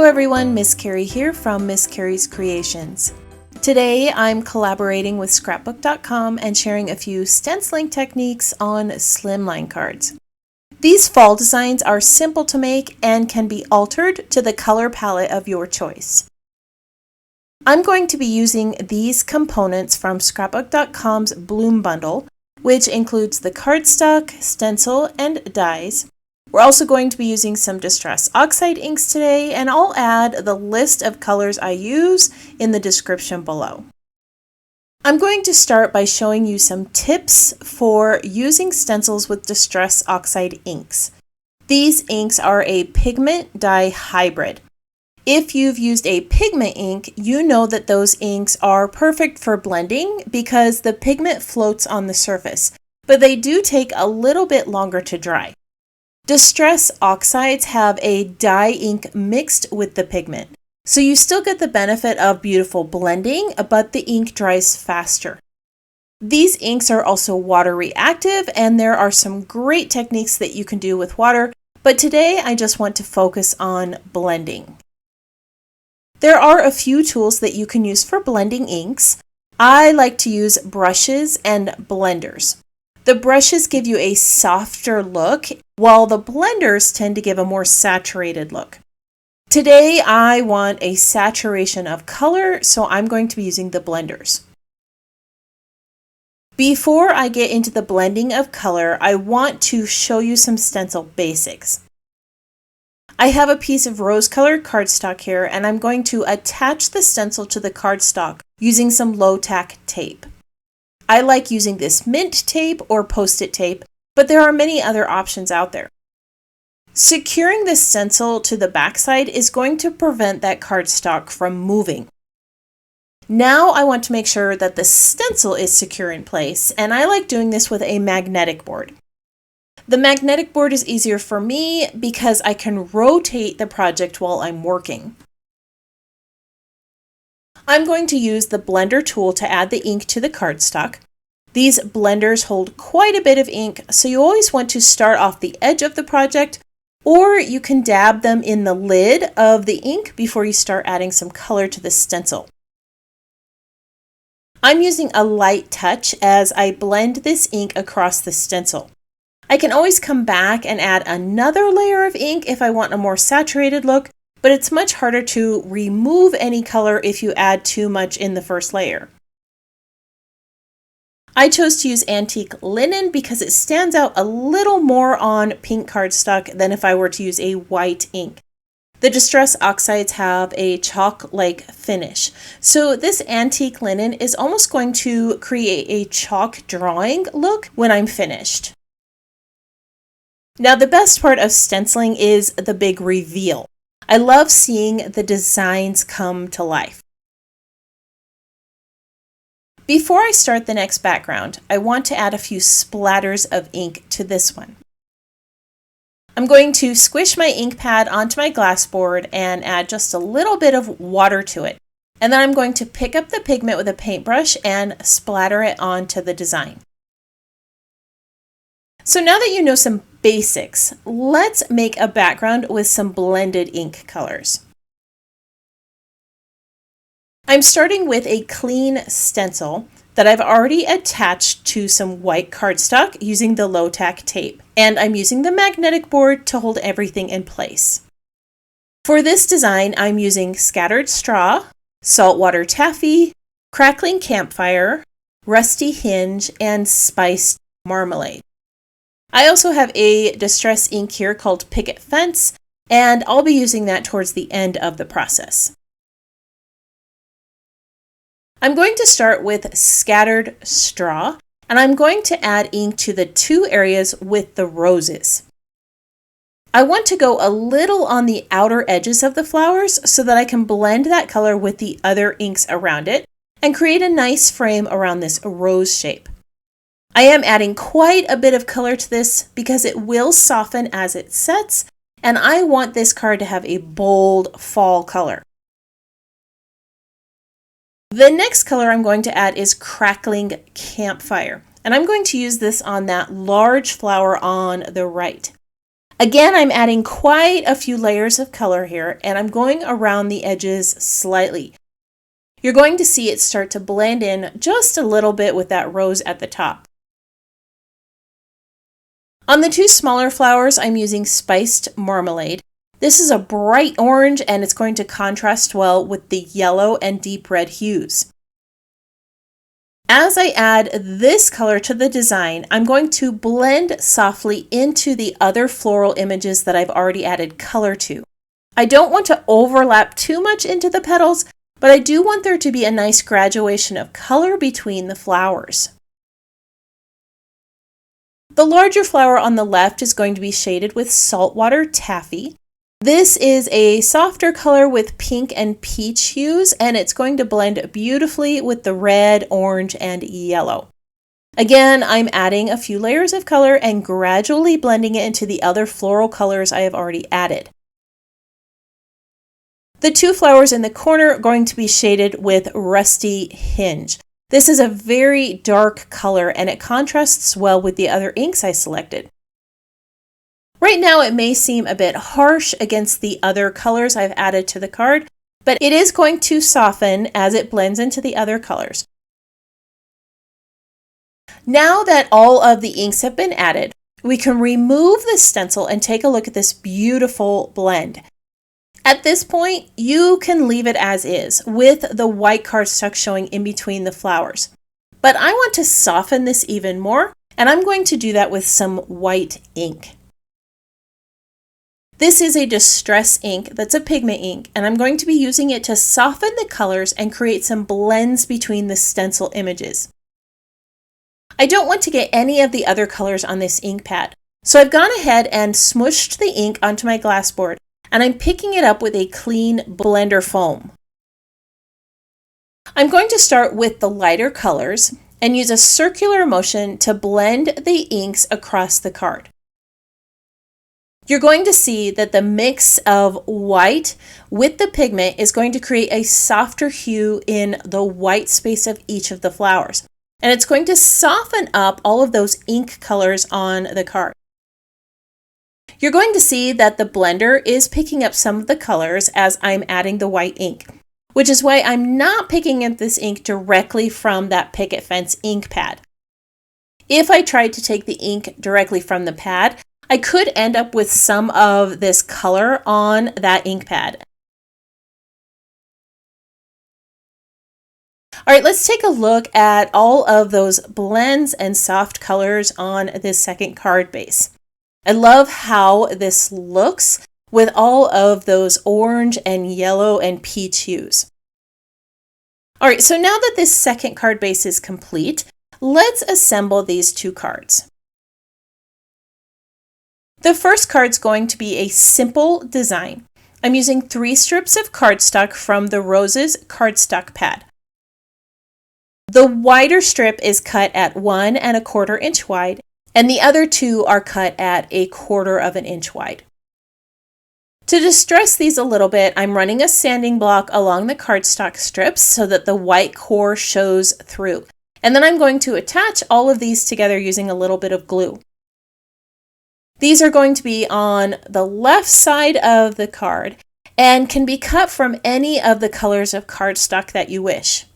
everyone, Miss Carrie here from Miss Carrie's Creations. Today I'm collaborating with scrapbook.com and sharing a few stenciling techniques on slimline cards. These fall designs are simple to make and can be altered to the color palette of your choice. I'm going to be using these components from scrapbook.com's Bloom Bundle, which includes the cardstock, stencil, and dies. We're also going to be using some Distress Oxide inks today, and I'll add the list of colors I use in the description below. I'm going to start by showing you some tips for using stencils with Distress Oxide inks. These inks are a pigment dye hybrid. If you've used a pigment ink, you know that those inks are perfect for blending because the pigment floats on the surface, but they do take a little bit longer to dry. Distress Oxides have a dye ink mixed with the pigment, so you still get the benefit of beautiful blending, but the ink dries faster. These inks are also water reactive, and there are some great techniques that you can do with water, but today I just want to focus on blending. There are a few tools that you can use for blending inks. I like to use brushes and blenders. The brushes give you a softer look, while the blenders tend to give a more saturated look. Today I want a saturation of color, so I'm going to be using the blenders. Before I get into the blending of color, I want to show you some stencil basics. I have a piece of rose-colored cardstock here, and I'm going to attach the stencil to the cardstock using some low-tack tape. I like using this mint tape or post-it tape, but there are many other options out there. Securing the stencil to the backside is going to prevent that cardstock from moving. Now I want to make sure that the stencil is secure in place, and I like doing this with a magnetic board. The magnetic board is easier for me because I can rotate the project while I'm working. I'm going to use the blender tool to add the ink to the cardstock. These blenders hold quite a bit of ink, so you always want to start off the edge of the project, or you can dab them in the lid of the ink before you start adding some color to the stencil. I'm using a light touch as I blend this ink across the stencil. I can always come back and add another layer of ink if I want a more saturated look, but it's much harder to remove any color if you add too much in the first layer. I chose to use antique linen because it stands out a little more on pink cardstock than if I were to use a white ink. The Distress Oxides have a chalk-like finish, so this antique linen is almost going to create a chalk drawing look when I'm finished. Now, the best part of stenciling is the big reveal. I love seeing the designs come to life. Before I start the next background, I want to add a few splatters of ink to this one. I'm going to squish my ink pad onto my glass board and add just a little bit of water to it. And then I'm going to pick up the pigment with a paintbrush and splatter it onto the design. So now that you know some basics, let's make a background with some blended ink colors. I'm starting with a clean stencil that I've already attached to some white cardstock using the low-tack tape, and I'm using the magnetic board to hold everything in place. For this design, I'm using scattered straw, saltwater taffy, crackling campfire, rusty hinge, and spiced marmalade. I also have a distress ink here called Picket Fence, and I'll be using that towards the end of the process. I'm going to start with scattered straw, and I'm going to add ink to the two areas with the roses. I want to go a little on the outer edges of the flowers so that I can blend that color with the other inks around it and create a nice frame around this rose shape. I am adding quite a bit of color to this because it will soften as it sets, and I want this card to have a bold fall color. The next color I'm going to add is crackling campfire, and I'm going to use this on that large flower on the right. Again, I'm adding quite a few layers of color here, and I'm going around the edges slightly. You're going to see it start to blend in just a little bit with that rose at the top. On the two smaller flowers, I'm using spiced marmalade. This is a bright orange and it's going to contrast well with the yellow and deep red hues. As I add this color to the design, I'm going to blend softly into the other floral images that I've already added color to. I don't want to overlap too much into the petals, but I do want there to be a nice graduation of color between the flowers. The larger flower on the left is going to be shaded with saltwater taffy. This is a softer color with pink and peach hues, and it's going to blend beautifully with the red, orange, and yellow. Again, I'm adding a few layers of color and gradually blending it into the other floral colors I have already added. The two flowers in the corner are going to be shaded with Rusty Hinge. This is a very dark color and it contrasts well with the other inks I selected. Right now it may seem a bit harsh against the other colors I've added to the card, but it is going to soften as it blends into the other colors. Now that all of the inks have been added, we can remove the stencil and take a look at this beautiful blend. At this point, you can leave it as is, with the white cardstock showing in between the flowers. But I want to soften this even more, and I'm going to do that with some white ink. This is a Distress ink that's a pigment ink, and I'm going to be using it to soften the colors and create some blends between the stencil images. I don't want to get any of the other colors on this ink pad, so I've gone ahead and smooshed the ink onto my glass board, and I'm picking it up with a clean blender foam. I'm going to start with the lighter colors and use a circular motion to blend the inks across the card. You're going to see that the mix of white with the pigment is going to create a softer hue in the white space of each of the flowers. And it's going to soften up all of those ink colors on the card. You're going to see that the blender is picking up some of the colors as I'm adding the white ink, which is why I'm not picking up this ink directly from that picket fence ink pad. If I tried to take the ink directly from the pad, I could end up with some of this color on that ink pad. All right, let's take a look at all of those blends and soft colors on this second card base. I love how this looks with all of those orange and yellow and peach hues. All right, so now that this second card base is complete, let's assemble these two cards. The first card's going to be a simple design. I'm using 3 strips of cardstock from the Roses cardstock pad. The wider strip is cut at 1 1/4 inch wide, and the other 2 are cut at 1/4 inch wide. To distress these a little bit, I'm running a sanding block along the cardstock strips so that the white core shows through. And then I'm going to attach all of these together using a little bit of glue. These are going to be on the left side of the card and can be cut from any of the colors of cardstock that you wish.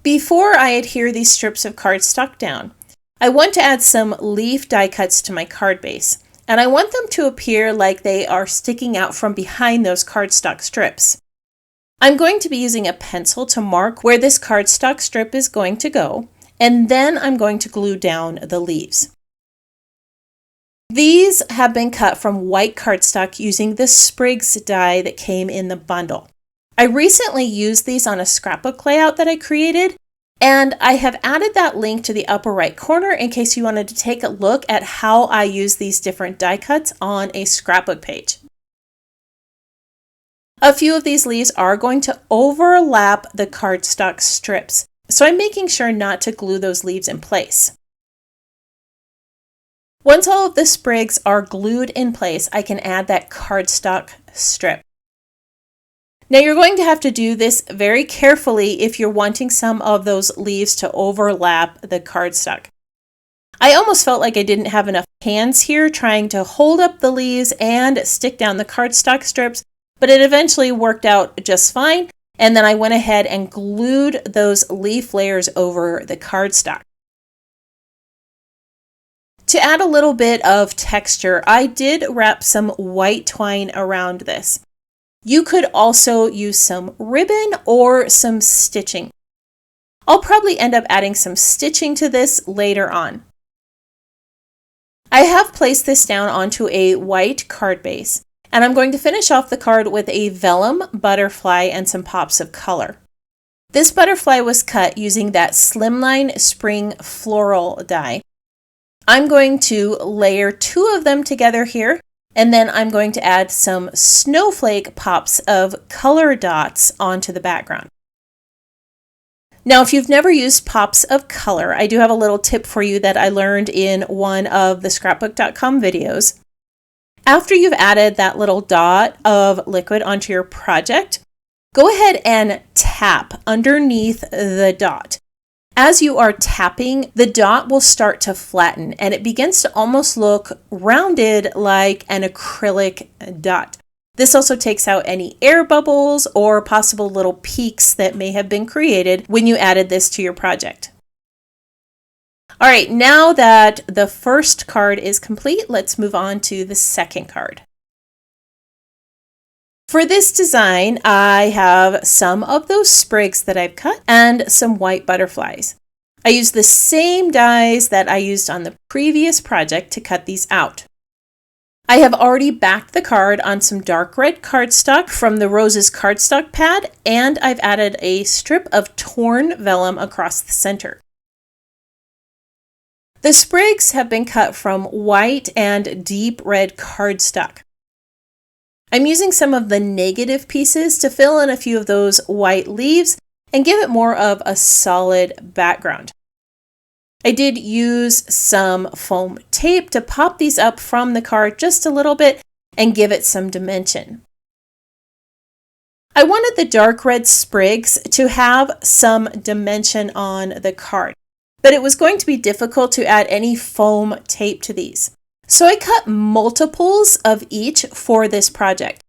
Before I adhere these strips of cardstock down, I want to add some leaf die cuts to my card base, and I want them to appear like they are sticking out from behind those cardstock strips. I'm going to be using a pencil to mark where this cardstock strip is going to go, and then I'm going to glue down the leaves. These have been cut from white cardstock using the Sprigs die that came in the bundle. I recently used these on a scrapbook layout that I created, and I have added that link to the upper right corner in case you wanted to take a look at how I use these different die cuts on a scrapbook page. A few of these leaves are going to overlap the cardstock strips, so I'm making sure not to glue those leaves in place. Once all of the sprigs are glued in place, I can add that cardstock strip. Now you're going to have to do this very carefully if you're wanting some of those leaves to overlap the cardstock. I almost felt like I didn't have enough hands here trying to hold up the leaves and stick down the cardstock strips, but it eventually worked out just fine. And then I went ahead and glued those leaf layers over the cardstock. To add a little bit of texture, I did wrap some white twine around this. You could also use some ribbon or some stitching. I'll probably end up adding some stitching to this later on. I have placed this down onto a white card base, and I'm going to finish off the card with a vellum butterfly and some pops of color. This butterfly was cut using that Slimline Spring Floral die. I'm going to layer 2 of them together here, and then I'm going to add some snowflake pops of color dots onto the background. Now, if you've never used pops of color, I do have a little tip for you that I learned in one of the scrapbook.com videos. After you've added that little dot of liquid onto your project, go ahead and tap underneath the dot. As you are tapping, the dot will start to flatten and it begins to almost look rounded like an acrylic dot. This also takes out any air bubbles or possible little peaks that may have been created when you added this to your project. All right, now that the first card is complete, let's move on to the second card. For this design, I have some of those sprigs that I've cut and some white butterflies. I used the same dies that I used on the previous project to cut these out. I have already backed the card on some dark red cardstock from the Roses cardstock pad, and I've added a strip of torn vellum across the center. The sprigs have been cut from white and deep red cardstock. I'm using some of the negative pieces to fill in a few of those white leaves and give it more of a solid background. I did use some foam tape to pop these up from the card just a little bit and give it some dimension. I wanted the dark red sprigs to have some dimension on the card, but it was going to be difficult to add any foam tape to these. So I cut multiples of each for this project.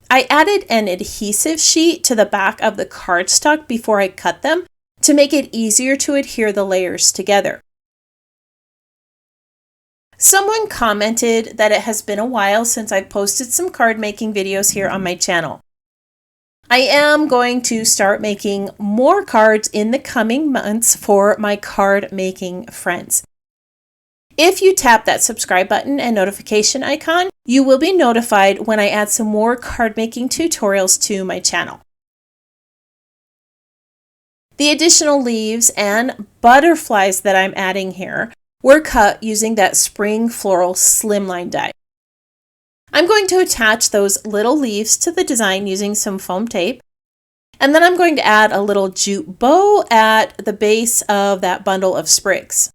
I added an adhesive sheet to the back of the cardstock before I cut them to make it easier to adhere the layers together. Someone commented that it has been a while since I've posted some card making videos here on my channel. I am going to start making more cards in the coming months for my card making friends. If you tap that subscribe button and notification icon, you will be notified when I add some more card making tutorials to my channel. The additional leaves and butterflies that I'm adding here were cut using that Spring Floral Slimline die. I'm going to attach those little leaves to the design using some foam tape, and then I'm going to add a little jute bow at the base of that bundle of sprigs.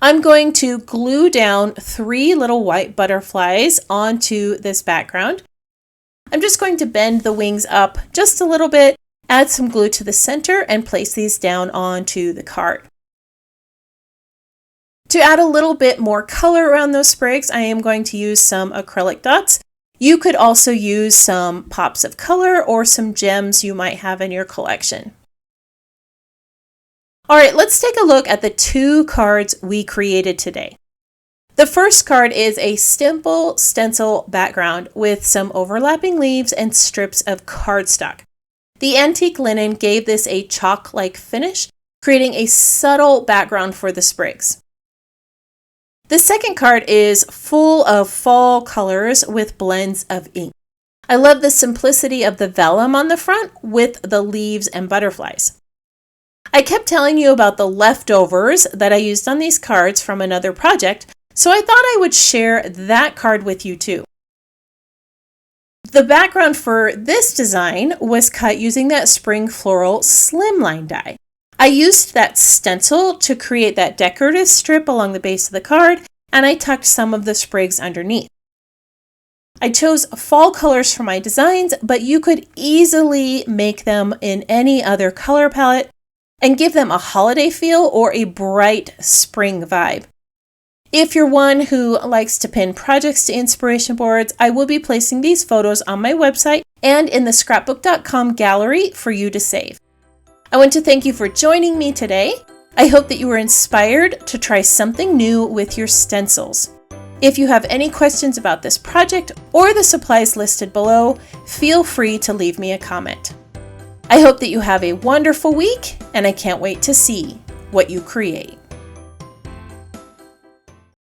I'm going to glue down 3 little white butterflies onto this background. I'm just going to bend the wings up just a little bit, add some glue to the center, and place these down onto the card. To add a little bit more color around those sprigs, I am going to use some acrylic dots. You could also use some pops of color or some gems you might have in your collection. All right, let's take a look at the 2 cards we created today. The first card is a simple stencil background with some overlapping leaves and strips of cardstock. The antique linen gave this a chalk-like finish, creating a subtle background for the sprigs. The second card is full of fall colors with blends of ink. I love the simplicity of the vellum on the front with the leaves and butterflies. I kept telling you about the leftovers that I used on these cards from another project, so I thought I would share that card with you too. The background for this design was cut using that Spring Floral Slimline die. I used that stencil to create that decorative strip along the base of the card, and I tucked some of the sprigs underneath. I chose fall colors for my designs, but you could easily make them in any other color palette. and give them a holiday feel or a bright spring vibe. If you're one who likes to pin projects to inspiration boards, I will be placing these photos on my website and in the scrapbook.com gallery for you to save. I want to thank you for joining me today. I hope that you were inspired to try something new with your stencils. If you have any questions about this project or the supplies listed below, feel free to leave me a comment. I hope that you have a wonderful week, and I can't wait to see what you create.